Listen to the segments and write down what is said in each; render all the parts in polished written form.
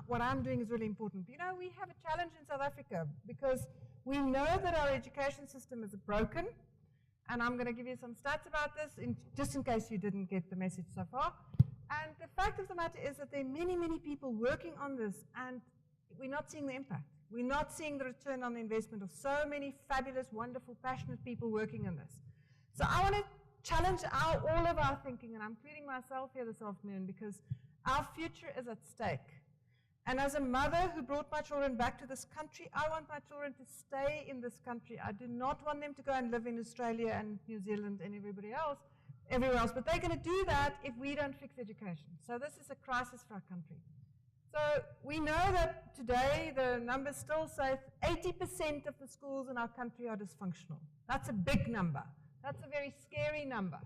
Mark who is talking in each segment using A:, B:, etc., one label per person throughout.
A: what I'm doing is really important. You know, we have a challenge in South Africa because we know that our education system is broken, and I'm going to give you some stats about this, just in case you didn't get the message so far. And the fact of the matter is that there are many, many people working on this, and we're not seeing the impact. We're not seeing the return on the investment of so many fabulous, wonderful, passionate people working on this. So I want to challenge all of our thinking, and I'm including myself here this afternoon, because our future is at stake. And as a mother who brought my children back to this country, I want my children to stay in this country. I do not want them to go and live in Australia and New Zealand and everywhere else, but they're going to do that if we don't fix education. So this is a crisis for our country. So we know that today the numbers still say 80% of the schools in our country are dysfunctional. That's a big number. That's a very scary number.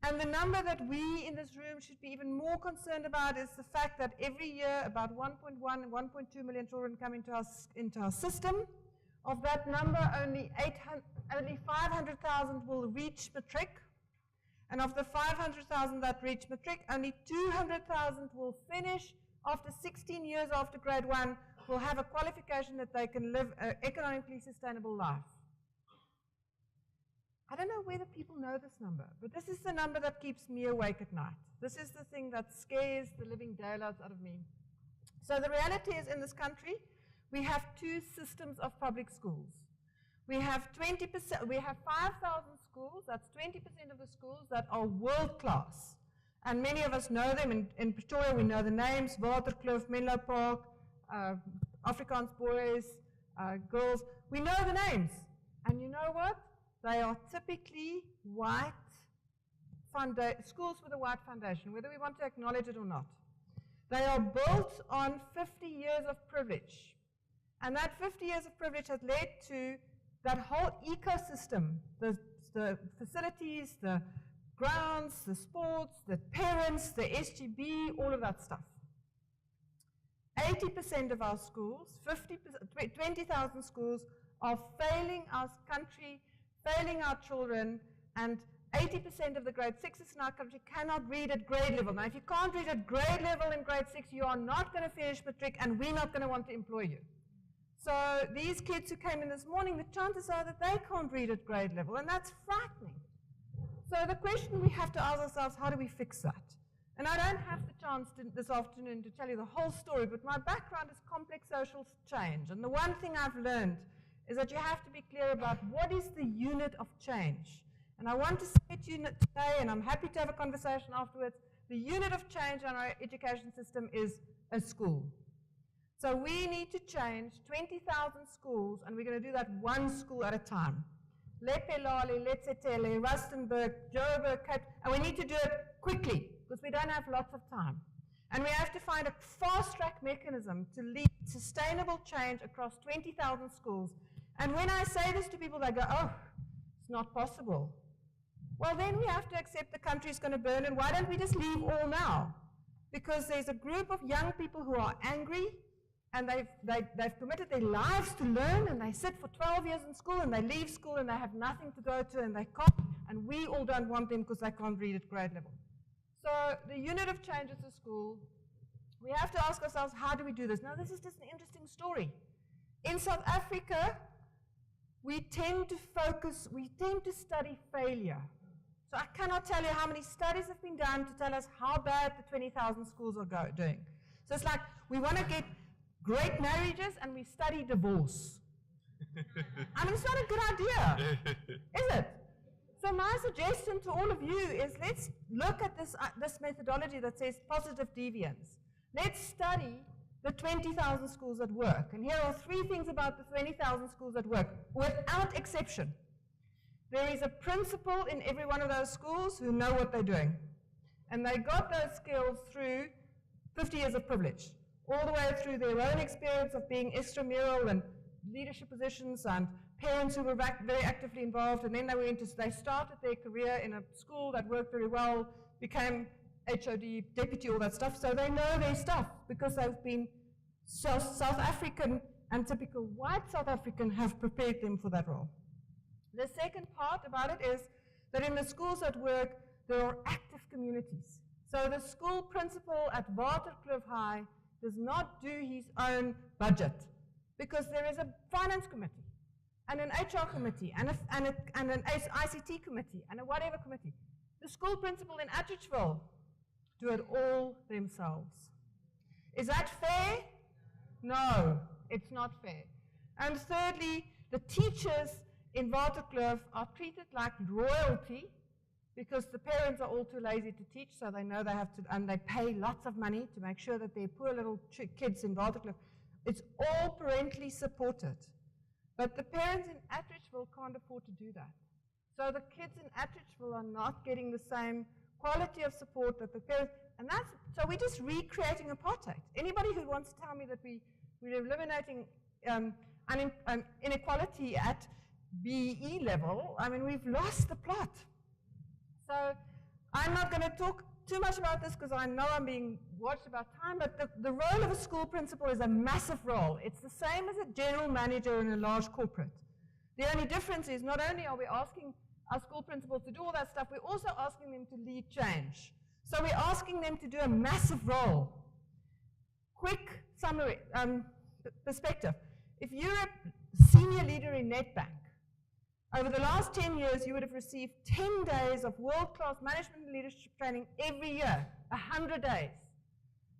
A: And the number that we in this room should be even more concerned about is the fact that every year about 1.1 and 1.2 million children come into our system. Of that number, only 500,000 will reach matric. And of the 500,000 that reach matric, only 200,000 will finish after 16 years after grade 1, will have a qualification that they can live an economically sustainable life. I don't know whether people know this number, but this is the number that keeps me awake at night. This is the thing that scares the living daylights out of me. So the reality is, in this country, we have two systems of public schools. We have 20%, we have 5,000 schools, that's 20% of the schools that are world class. And many of us know them. In Pretoria, we know the names: Waterkloof, Menlo Park, Afrikaans boys, girls. We know the names. And you know what? They are typically white schools with a white foundation, whether we want to acknowledge it or not. They are built on 50 years of privilege. And that 50 years of privilege has led to that whole ecosystem, the facilities, the grounds, the sports, the parents, the SGB, all of that stuff. 80% of our schools, 20,000 schools, are failing our country, failing our children, and 80% of the grade 6s in our country cannot read at grade level. Now, if you can't read at grade level in grade 6, you are not going to finish matric, and we're not going to want to employ you. So these kids who came in this morning, the chances are that they can't read at grade level, and that's frightening. So the question we have to ask ourselves, how do we fix that? And I don't have the chance this afternoon to tell you the whole story, but my background is complex social change. And the one thing I've learned is that you have to be clear about what is the unit of change. And I want to say to you today, and I'm happy to have a conversation afterwards, the unit of change in our education system is a school. So we need to change 20,000 schools, and we're going to do that one school at a time. Lepelale, Letsetele, Rustenburg, Joburg, Cape, and we need to do it quickly because we don't have lots of time. And we have to find a fast-track mechanism to lead sustainable change across 20,000 schools. And when I say this to people, they go, oh, it's not possible. Well, then we have to accept the country is going to burn, and why don't we just leave all now? Because there's a group of young people who are angry, and they've committed their lives to learn, and they sit for 12 years in school, and they leave school, and they have nothing to go to, and they can't, and we all don't want them because they can't read at grade level. So the unit of change is the school. We have to ask ourselves, how do we do this? Now, this is just an interesting story. In South Africa, we tend to study failure. So I cannot tell you how many studies have been done to tell us how bad the 20,000 schools are doing. So it's like we want to get great marriages and we study divorce. I mean, it's not a good idea, is it? So my suggestion to all of you is let's look at this methodology that says positive deviance. Let's study the 20,000 schools that work. And here are 3 things about the 20,000 schools that work, without exception. There is a principal in every one of those schools who know what they're doing. And they got those skills through 50 years of privilege, all the way through their own experience of being extramural and leadership positions and parents who were very actively involved, and then they started their career in a school that worked very well, became HOD, deputy, all that stuff, so they know their stuff because they've been South African and typical white South African have prepared them for that role. The second part about it is that in the schools that work, there are active communities. So the school principal at Waterkloof High does not do his own budget, because there is a finance committee, and an HR committee, and an ICT committee, and a whatever committee. The school principal in Atteridgeville do it all themselves. Is that fair? No, it's not fair. And thirdly, the teachers in Waterkloof are treated like royalty, because the parents are all too lazy to teach, so they know they have to, and they pay lots of money to make sure that their poor little kids in Waterkloof, it's all parentally supported. But the parents in Atteridgeville can't afford to do that. So the kids in Atteridgeville are not getting the same quality of support that the parents, and that's, so we're just recreating apartheid. Anybody who wants to tell me that we're eliminating inequality at BE level, I mean, we've lost the plot. So I'm not going to talk too much about this because I know I'm being watched about time, but the role of a school principal is a massive role. It's the same as a general manager in a large corporate. The only difference is not only are we asking our school principals to do all that stuff, we're also asking them to lead change. So we're asking them to do a massive role. Quick summary, perspective. If you're a senior leader in Nedbank, over the last 10 years, you would have received 10 days of world-class management and leadership training every year, 100 days.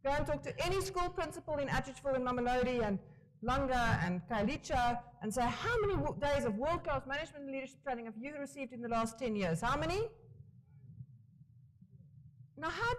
A: Go and talk to any school principal in Atteridgeville and Mamelodi and Langa and Kailicha and say, how many days of world-class management and leadership training have you received in the last 10 years? How many? Now, how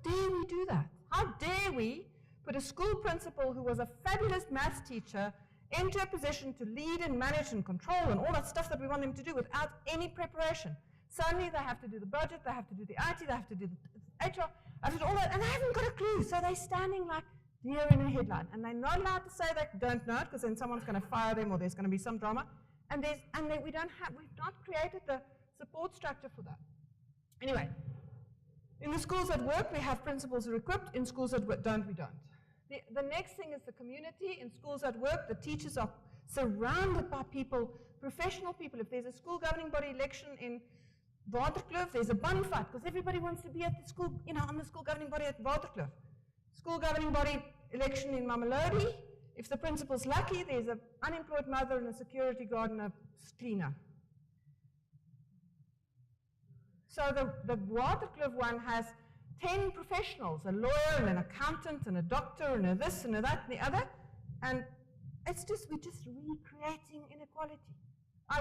A: dare we do that? How dare we put a school principal who was a fabulous maths teacher into a position to lead and manage and control and all that stuff that we want them to do without any preparation? Suddenly they have to do the budget, they have to do the IT, they have to do the HR, they have to do all that, and they haven't got a clue. So they're standing like deer in a headline, and they're not allowed to say they don't know it, because then someone's going to fire them or there's going to be some drama. We've not created the support structure for that. Anyway, in the schools that work, we have principals who are equipped. In schools that don't, we don't. The next thing is the community. In schools that work, the teachers are surrounded by people, professional people. If there's a school governing body election in Waterkloof, there's a bonfire, because everybody wants to be at the school, on the school governing body at Waterkloof. School governing body election in Mamelodi, if the principal's lucky, there's an unemployed mother and a security guard and a cleaner. So the Waterkloof one has 10 professionals, a lawyer and an accountant and a doctor and a this and a that and the other, and we're just recreating inequality. I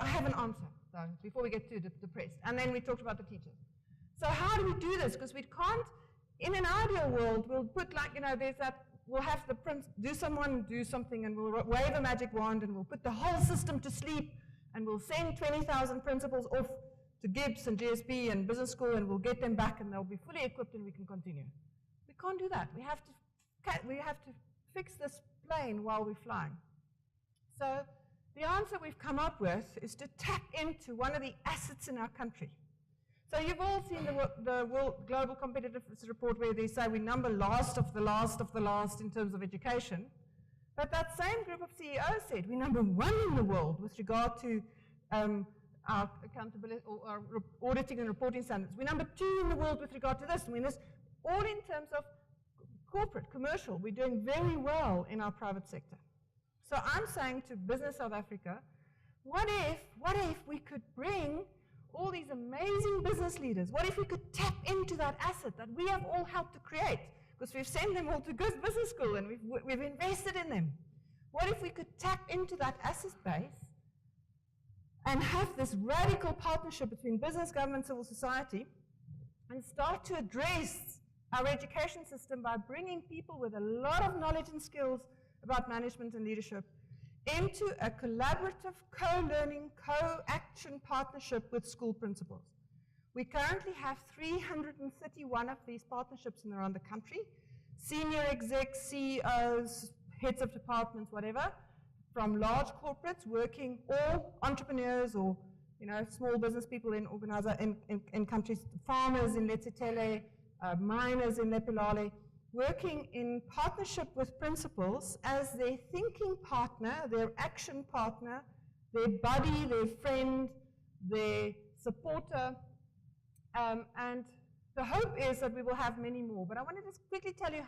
A: have an answer, though, before we get too depressed. And then we talked about the teachers. So how do we do this? Because we can't, in an ideal world, we'll put we'll have the prince do something, and we'll wave a magic wand, and we'll put the whole system to sleep, and we'll send 20,000 principals off to GIBS and GSB and business school, and we'll get them back, and they'll be fully equipped, and we can continue. We can't do that. We have to fix this plane while we're flying. So the answer we've come up with is to tap into one of the assets in our country. So you've all seen the World Global Competitiveness Report, where they say we number last of the last of the last in terms of education. But that same group of CEOs said we number one in the world with regard to our accountability or our auditing and reporting standards. We're number 2 in the world with regard to this. I mean, this all in terms of corporate, commercial. We're doing very well in our private sector. So I'm saying to Business South Africa, what if we could bring all these amazing business leaders? What if we could tap into that asset that we have all helped to create? Because we've sent them all to business school and we've invested in them. What if we could tap into that asset base and have this radical partnership between business, government, civil society, and start to address our education system by bringing people with a lot of knowledge and skills about management and leadership into a collaborative, co-learning, co-action partnership with school principals. We currently have 331 of these partnerships in around the country, senior execs, CEOs, heads of departments, whatever, from large corporates working, or entrepreneurs, or small business people in countries, farmers in Letsetele, miners in Lepilale, working in partnership with principals as their thinking partner, their action partner, their buddy, their friend, their supporter, and The hope is that we will have many more, but I want to just quickly tell you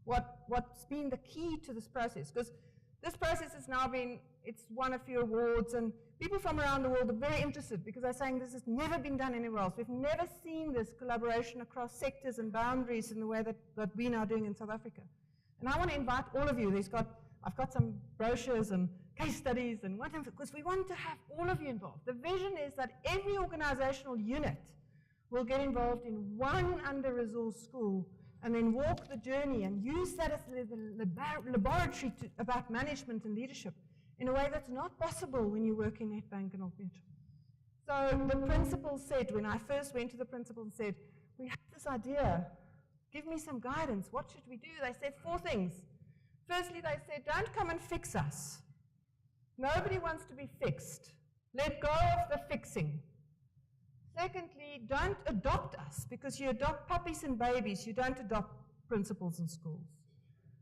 A: what's been the key to this process, because this process has now it's won a few awards, and people from around the world are very interested because they're saying this has never been done anywhere else. We've never seen this collaboration across sectors and boundaries in the way that we're now doing in South Africa. And I want to invite all of you. I've got some brochures and case studies and whatever, because we want to have all of you involved. The vision is that every organizational unit will get involved in one under-resourced school and then walk the journey and use that as the laboratory about management and leadership in a way that's not possible when you work in Nedbank and Old Mutual. So the principal said, when I first went to the principal and said, we have this idea, give me some guidance, what should we do? They said 4 things. Firstly, they said, don't come and fix us. Nobody wants to be fixed. Let go of the fixing. Secondly, don't adopt us, because you adopt puppies and babies, you don't adopt principals in schools.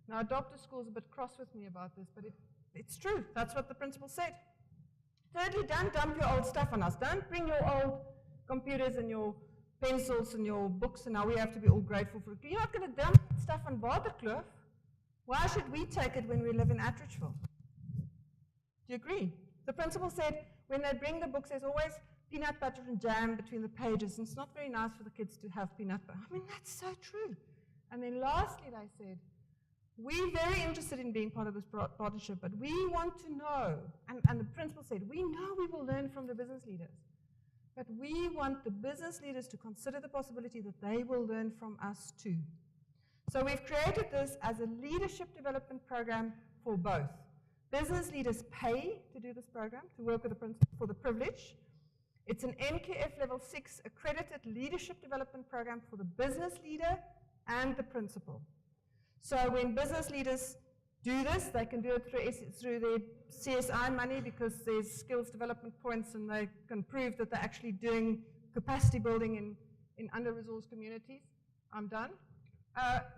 A: Now, adopt a school is a bit cross with me about this, but it's true. That's what the principal said. Thirdly, don't dump your old stuff on us. Don't bring your old computers and your pencils and your books, and now we have to be all grateful for it. You're not going to dump stuff on Waterkloof. Why should we take it when we live in Atteridgeville? Do you agree? The principal said when they bring the books, there's always peanut butter and jam between the pages, and it's not very nice for the kids to have peanut butter. I mean, that's so true. And then lastly, they said, we're very interested in being part of this partnership, but we want to know, and the principal said, we know we will learn from the business leaders, but we want the business leaders to consider the possibility that they will learn from us too. So we've created this as a leadership development program for both. Business leaders pay to do this program, to work with the principal for the privilege. It's an NQF Level 6 accredited leadership development program for the business leader and the principal. So when business leaders do this, they can do it through their CSIR money, because there's skills development points and they can prove that they're actually doing capacity building in under-resourced communities. I'm done.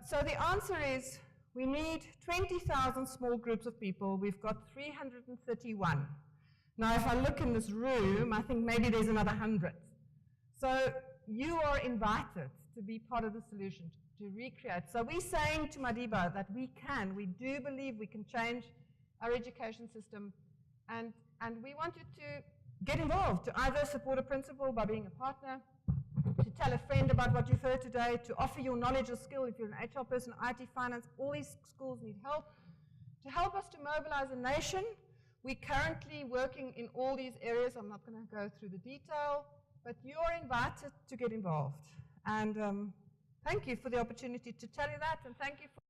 A: So the answer is we need 20,000 small groups of people. We've got 331. Now, if I look in this room, I think maybe there's another 100. So you are invited to be part of the solution, to recreate. So we're saying to Madiba that we do believe we can change our education system, and we want you to get involved, to either support a principal by being a partner, to tell a friend about what you've heard today, to offer your knowledge or skill if you're an HR person, IT, finance. All these schools need help. To help us to mobilize a nation, we're currently working in all these areas. I'm not going to go through the detail, but you're invited to get involved. And thank you for the opportunity to tell you that, and thank you for